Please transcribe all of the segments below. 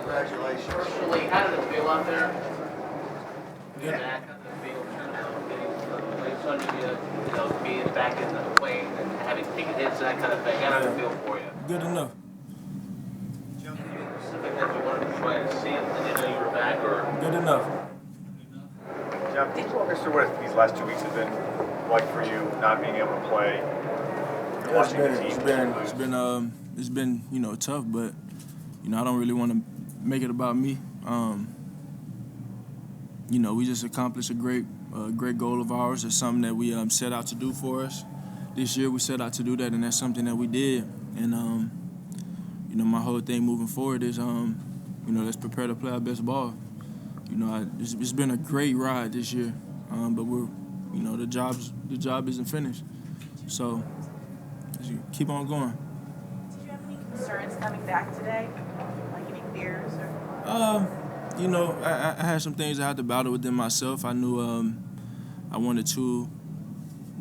Congratulations. Personally, how did it feel out there? Good. Back, how did it feel, getting plays under being back in the plane and having taken hits and that kind of thing? How did it feel for you? Good enough. Anything specific that you wanted to try and see and you know you were back, or? Good enough. Jeff, can you walk us through what these last 2 weeks have been like for you, not being able to play? It's been tough, but I don't really want to make it about me. We just accomplished a great goal of ours. It's something that we set out to do for us. This year we set out to do that, and that's something that we did. And my whole thing moving forward is let's prepare to play our best ball. It's been a great ride this year, but we're the job isn't finished. So keep on going. Did you have any concerns coming back today? Like any fears or? I had some things I had to battle within myself. I knew I wanted to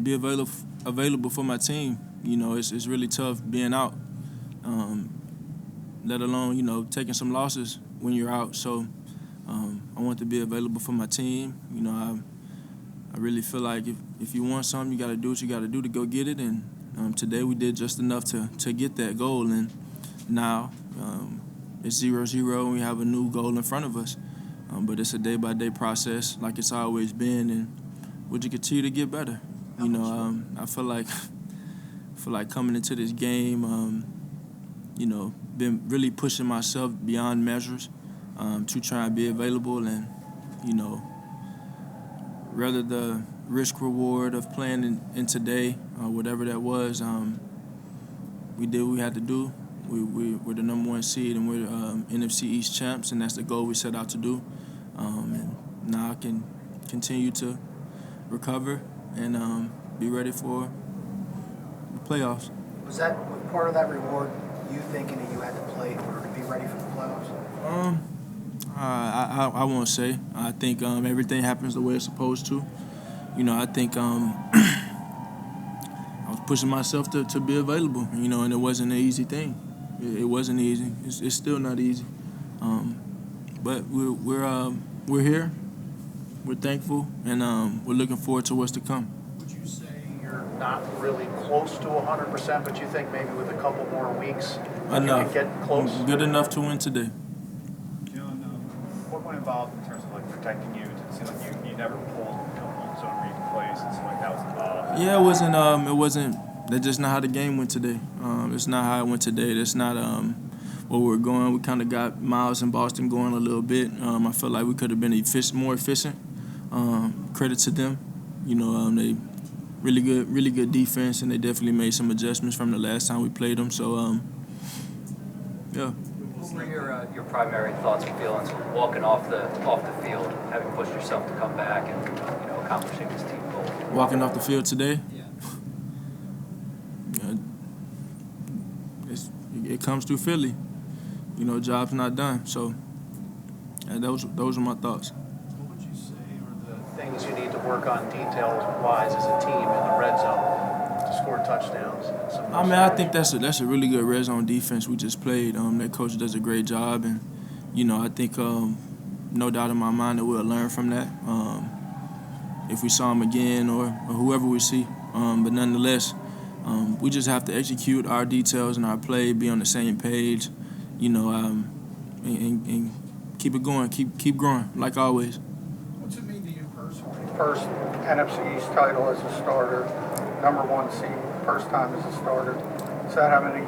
be available for my team. It's really tough being out, let alone taking some losses when you're out. So I want to be available for my team. I really feel like if you want something, you got to do what you got to do to go get it. And today we did just enough to get that goal. And now it's 0-0, and we have a new goal in front of us. But it's a day-by-day process, like it's always been, and we'll just continue to get better. I feel like coming into this game, been really pushing myself beyond measures to try and be available, and rather the risk-reward of playing in today, whatever that was, we did what we had to do. We're the number one seed, and we're NFC East champs, and that's the goal we set out to do. And now I can continue to recover and be ready for the playoffs. Was part of that reward you thinking that you had to play in order to be ready for the playoffs? I won't say. I think everything happens the way it's supposed to. I think I was pushing myself to be available, and it wasn't an easy thing. It wasn't easy. It's still not easy. But we're here. We're thankful, and we're looking forward to what's to come. Would you say you're not really close to 100%, but you think maybe with a couple more weeks enough. you can get close? Good enough to win today. Jalen, what went involved in terms of protecting you? It seemed like you never pulled zone read plays. It seemed like that was involved. Yeah, it wasn't. That's just not how the game went today. It's not how it went today. That's not where we're going. We kind of got Miles and Boston going a little bit. I felt like we could have been more efficient. Credit to them. They really good defense, and they definitely made some adjustments from the last time we played them. So, yeah. What were your primary thoughts and feelings walking off the field, having pushed yourself to come back and accomplishing this team goal? Walking off the field today? Yeah. It comes through Philly. Job's not done. So those are my thoughts. What would you say are the things you need to work on details-wise as a team in the red zone to score touchdowns? I think that's a really good red zone defense we just played. That coach does a great job, and I think no doubt in my mind that we'll learn from that if we saw him again or whoever we see. But nonetheless, we just have to execute our details and our play, be on the same page, and keep it going, keep growing like always. What's it mean to you personally? First NFC East title as a starter, number one seed, first time as a starter. Does that have any,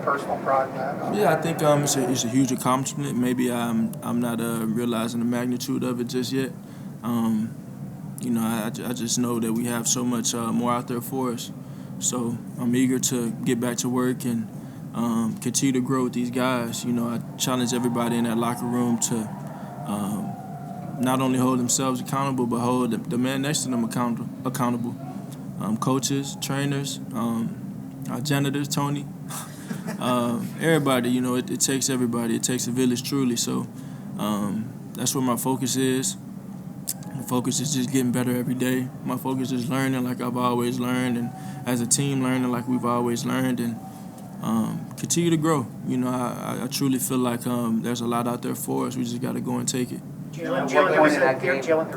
personal pride in that? Yeah, I think it's a huge accomplishment. Maybe I'm not realizing the magnitude of it just yet. I just know that we have so much more out there for us. So I'm eager to get back to work and continue to grow with these guys. I challenge everybody in that locker room to not only hold themselves accountable, but hold the man next to them accountable. Coaches, trainers, our janitors, Tony, everybody. It takes everybody. It takes a village, truly. So that's where my focus is. My focus is just getting better every day. My focus is learning like I've always learned, and as a team learning like we've always learned. And continue to grow. You know, I truly feel like there's a lot out there for us. We just got to go and take it. Jalen, there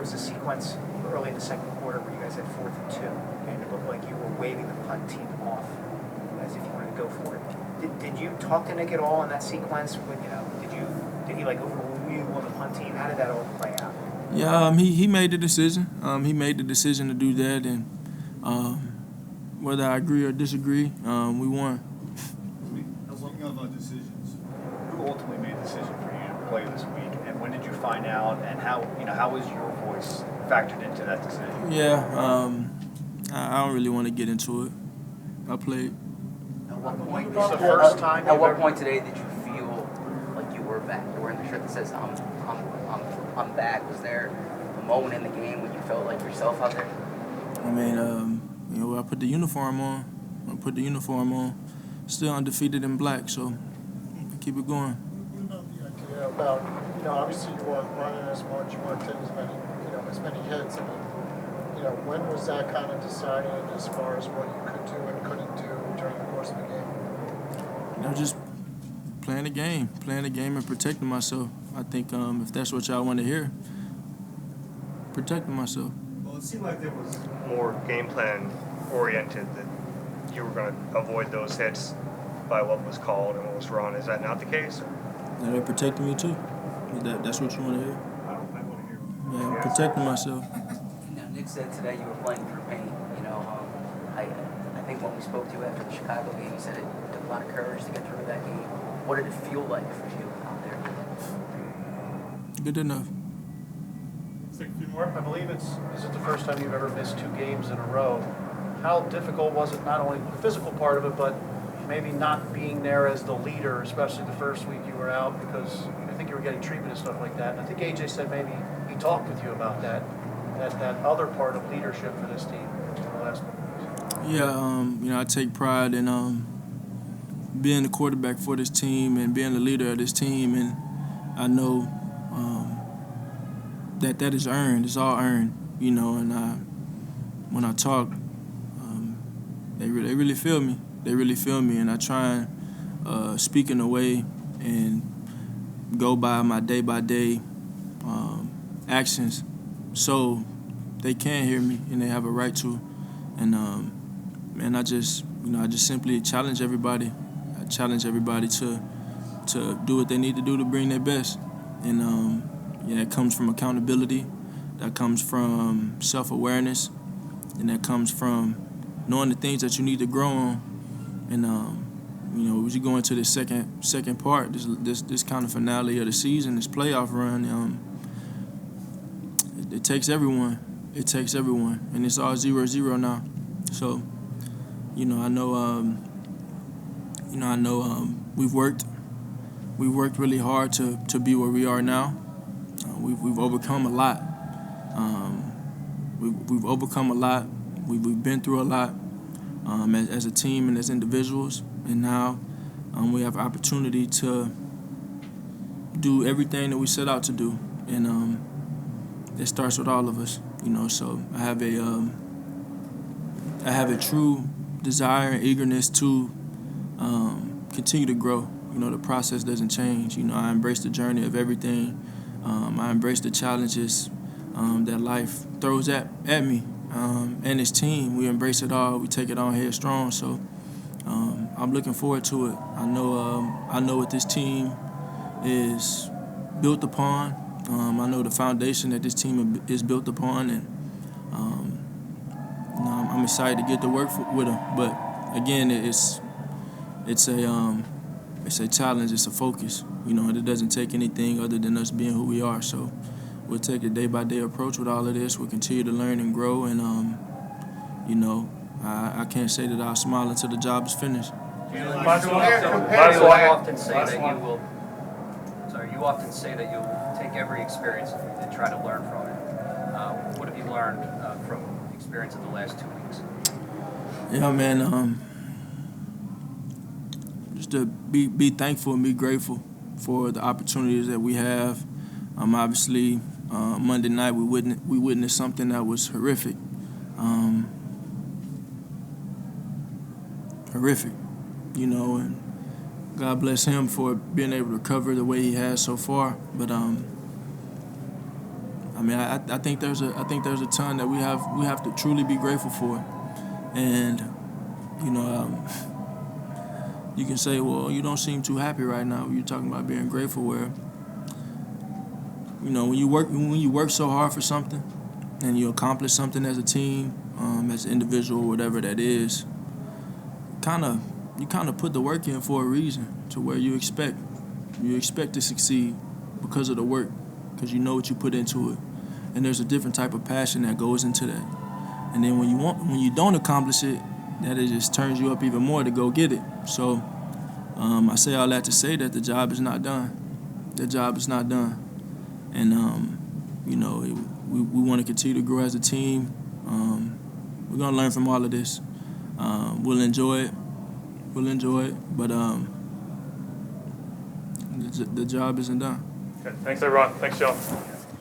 was a sequence early in the second quarter where you guys had 4th and 2, and it looked like you were waving the punt team off as if you wanted to go for it. Did you talk to Nick at all in that sequence? When did he like overrule you on the punt team? How did that all play out? Yeah, he made the decision. He made the decision to do that, and whether I agree or disagree, we won. Speaking of decisions, who ultimately made the decision for you to play this week, and when did you find out, and how was your voice factored into that decision? Yeah, I don't really want to get into it. I played. At what point, It's the first time at what point today did you feel like you were back? You're wearing the shirt that says I'm back. Was there a moment in the game when you felt like yourself out there? I mean, you know, I put the uniform on. Still undefeated in black, so I keep it going. What about the idea about, obviously you weren't running as much, you weren't taking as many hits. I mean, when was that kind of decided as far as what you could do and couldn't do during the course of the game? Just playing the game and protecting myself. I think if that's what y'all want to hear, protecting myself. Well, it seemed like there was more game plan oriented, that you were going to avoid those hits by what was called and what was run. Is that not the case? Yeah, they're protecting me too. That's what you want to hear? I want to hear. Yeah, I'm protecting myself. Now, Nick said today you were playing through pain. I think when we spoke to you after the Chicago game, you said it took a lot of courage to get through that game. What did it feel like for you out there? Good enough. I believe is it the first time you've ever missed 2 games in a row? How difficult was it, not only the physical part of it, but maybe not being there as the leader, especially the first week you were out, because I think you were getting treatment and stuff like that. And I think AJ said maybe he talked with you about that other part of leadership for this team in the last couple of years. Yeah, I take pride in being the quarterback for this team and being the leader of this team, and I know that is earned. It's all earned, and when I talk, they really feel me. They really feel me, and I try and speak in a way and go by my day-by-day actions so they can hear me and they have a right to. And I just simply challenge everybody. I challenge everybody to do what they need to do to bring their best. And it comes from accountability. That comes from self-awareness, and that comes from knowing the things that you need to grow on. And as you go into the second part, this kind of finale of the season, this playoff run, it takes everyone. It takes everyone, and it's all 0-0 now. So, I know we've worked really hard to be where we are now. We've overcome a lot. We've overcome a lot. We've been through a lot as a team and as individuals, and now we have opportunity to do everything that we set out to do, and it starts with all of us. So I have a true desire and eagerness to continue to grow. The process doesn't change. I embrace the journey of everything. I embrace the challenges that life throws at me and his team. We embrace it all. We take it on headstrong. So I'm looking forward to it. I know what this team is built upon. I know the foundation that this team is built upon, and I'm excited to get to work with them. But again, it's a challenge. It's a focus. It doesn't take anything other than us being who we are. So we'll take a day-by-day approach with all of this. We'll continue to learn and grow, and I can't say that I'll smile until the job is finished. You often say that you'll take every experience and try to learn from it. What have you learned from the experience of the last 2 weeks? Yeah, man. Just to be thankful and be grateful for the opportunities that we have. Obviously, Monday night we witnessed something that was horrific. Horrific. you know, and God bless him for being able to recover the way he has so far. But I mean, I think there's a ton that we have to truly be grateful for, and you know, you can say, well, you don't seem too happy right now. You're talking about being grateful, where you know when you work so hard for something, and you accomplish something as a team, as an individual, whatever that is, you kind of put the work in for a reason, to where you expect to succeed because of the work, because you know what you put into it, and there's a different type of passion that goes into that. And then when you don't accomplish it, that it just turns you up even more to go get it. So I say all that to say that the job is not done. The job is not done, and you know we want to continue to grow as a team. We're gonna learn from all of this. We'll enjoy it. But the job isn't done. Okay. Thanks, everyone. Thanks, Joe.